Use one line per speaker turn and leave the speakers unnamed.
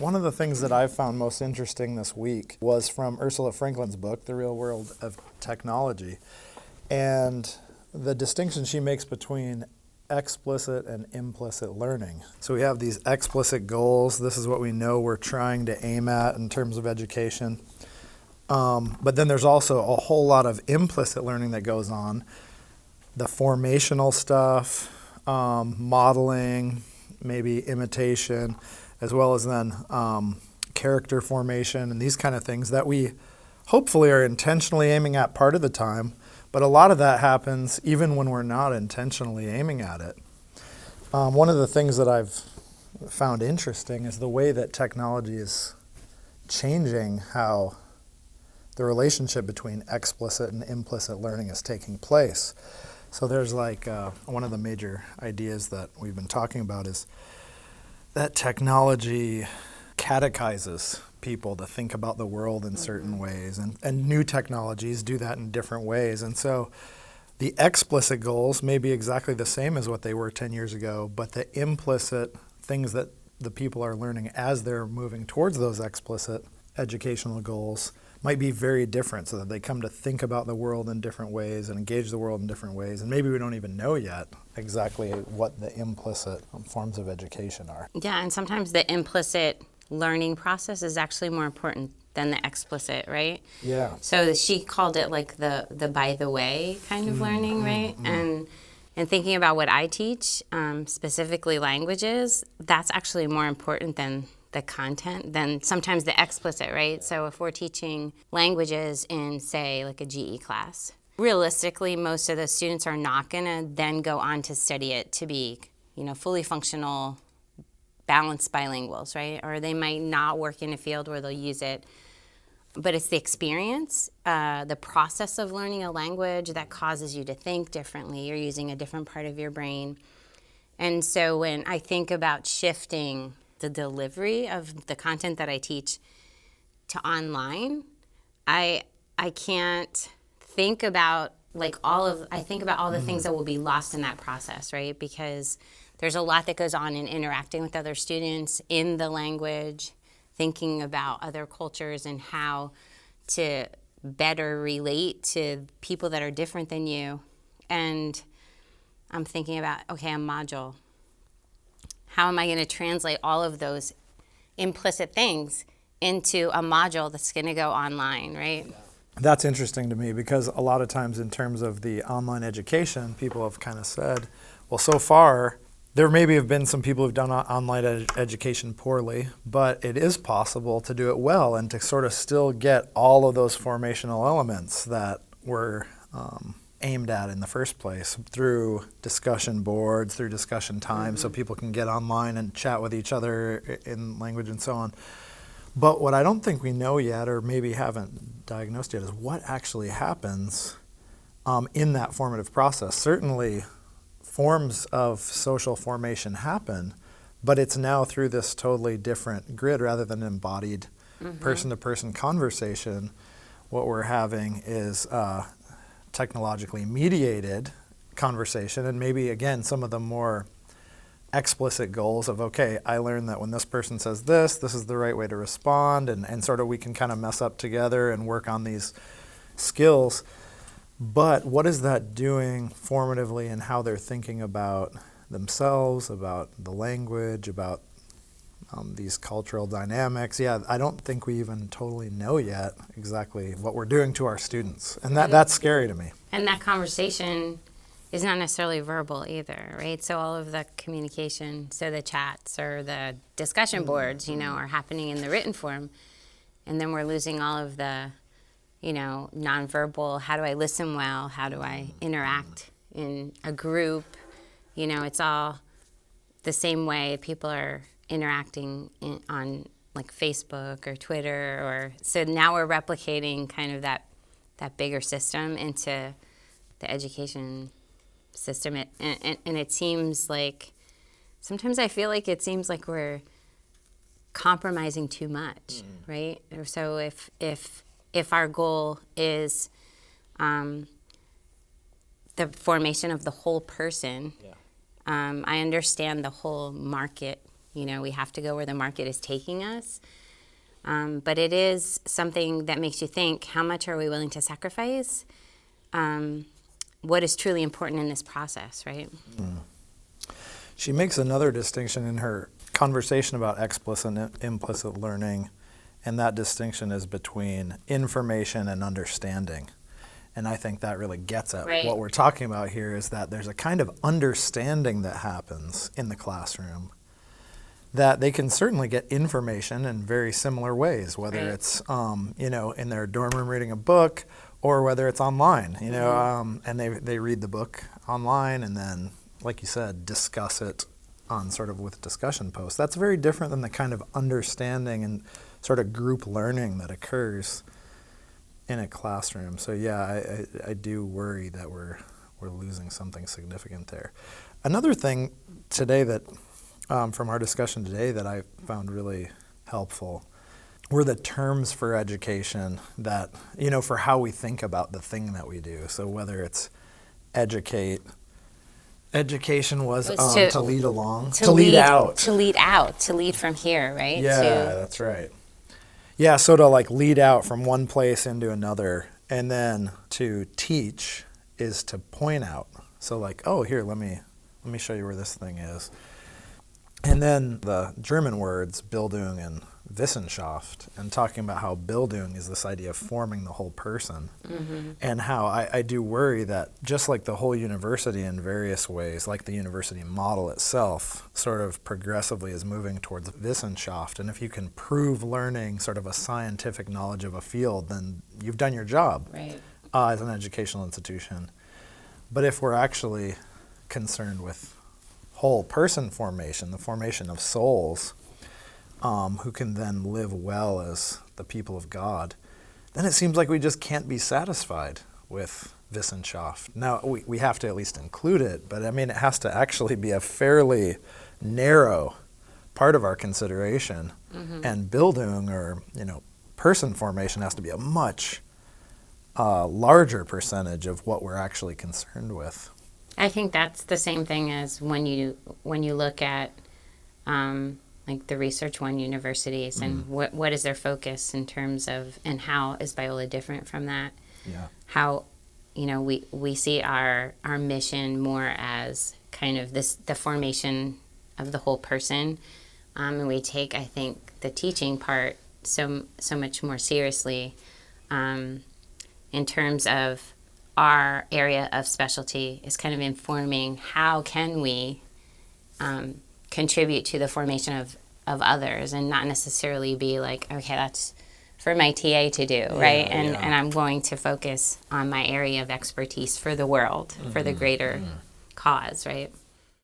One of the things that I found most interesting this week was from Ursula Franklin's book, The Real World of Technology, and the distinction she makes between explicit and implicit learning. So we have these explicit goals. This is what we know we're trying to aim at in terms of education. But then there's also a whole lot of implicit learning that goes on. The formational stuff, modeling, maybe imitation, as well as then character formation and these kind of things that we hopefully are intentionally aiming at part of the time. But a lot of that happens even when we're not intentionally aiming at it. One of the things that I've found interesting is the way that technology is changing how the relationship between explicit and implicit learning is taking place. So there's one of the major ideas that we've been talking about is that technology catechizes people to think about the world in certain ways, and new technologies do that in different ways. And so the explicit goals may be exactly the same as what they were 10 years ago, but the implicit things that the people are learning as they're moving towards those explicit educational goals might be very different, so that they come to think about the world in different ways and engage the world in different ways. And maybe we don't even know yet exactly what the implicit forms of education are.
Yeah, and sometimes the implicit learning process is actually more important than the explicit, right?
Yeah.
So she called it like the by the way kind of learning, right? And thinking about what I teach, specifically languages, that's actually more important than the content than sometimes the explicit, right? So if we're teaching languages in, say, like a GE class, realistically, most of the students are not gonna then go on to study it to be, fully functional, balanced bilinguals, right? Or they might not work in a field where they'll use it. But it's the experience, the process of learning a language that causes you to think differently. You're using a different part of your brain. And so when I think about shifting the delivery of the content that I teach to online, I can't think about all the things that will be lost in that process, right? Because there's a lot that goes on in interacting with other students in the language, thinking about other cultures and how to better relate to people that are different than you. And I'm thinking about, a module. How am I going to translate all of those implicit things into a module that's going to go online, right?
That's interesting to me because a lot of times in terms of the online education, people have kind of said, well, so far, there maybe have been some people who've done online education poorly, but it is possible to do it well and to sort of still get all of those formational elements that were aimed at in the first place through discussion boards, through discussion time, so people can get online and chat with each other in language and so on. But what I don't think we know yet, or maybe haven't diagnosed yet, is what actually happens in that formative process. Certainly, forms of social formation happen, but it's now through this totally different grid rather than embodied person-to-person conversation. What we're having is technologically mediated conversation, and maybe, again, some of the more explicit goals of, okay, I learned that when this person says this is the right way to respond, and sort of we can kind of mess up together and work on these skills. But what is that doing formatively in how they're thinking about themselves, about the language, about these cultural dynamics? Yeah, I don't think we even totally know yet exactly what we're doing to our students. And that's scary to me.
And that conversation is not necessarily verbal either, right? So all of the communication, so the chats or the discussion boards, are happening in the written form. And then we're losing all of the, nonverbal, how do I listen well? How do I interact in a group? It's all the same way people are interacting on like Facebook or Twitter, or so now we're replicating kind of that bigger system into the education system. And it seems like, sometimes I feel like it seems like we're compromising too much, right? So if our goal is the formation of the whole person, I understand the whole market We have to go where the market is taking us. But it is something that makes you think, how much are we willing to sacrifice? What is truly important in this process, right?
She makes another distinction in her conversation about explicit and implicit learning, and that distinction is between information and understanding. And I think that really gets at
Right.
what we're talking about here, is that there's a kind of understanding that happens in the classroom, that they can certainly get information in very similar ways, whether
Right.
it's in their dorm room reading a book, or whether it's online, and they read the book online and then, like you said, discuss it on sort of with discussion posts. That's very different than the kind of understanding and sort of group learning that occurs in a classroom. So yeah, I do worry that we're losing something significant there. Another thing today that from our discussion today that I found really helpful were the terms for education that, for how we think about the thing that we do. So whether it's education was to lead along, to lead out.
To lead out, to lead from here, right?
Yeah, that's right. Yeah, so to like lead out from one place into another, and then to teach is to point out. So like, oh, here, let me show you where this thing is. And then the German words Bildung and Wissenschaft, and talking about how Bildung is this idea of forming the whole person, and how I do worry that just like the whole university in various ways, like the university model itself, sort of progressively is moving towards Wissenschaft. And if you can prove learning sort of a scientific knowledge of a field, then you've done your job
Right.
As an educational institution. But if we're actually concerned with whole person formation, the formation of souls, who can then live well as the people of God, then it seems like we just can't be satisfied with Wissenschaft. Now, we have to at least include it, but I mean, it has to actually be a fairly narrow part of our consideration. And Bildung, or, person formation, has to be a much larger percentage of what we're actually concerned with.
I think that's the same thing as when you look at like the Research One universities and what is their focus in terms of, and how is Biola different from that?
Yeah.
How we see our mission more as kind of the formation of the whole person, and we take, I think, the teaching part so much more seriously in terms of our area of specialty is kind of informing how can we contribute to the formation of others, and not necessarily be like, okay, that's for my TA to do, right? And I'm going to focus on my area of expertise for the world, for the greater cause, right?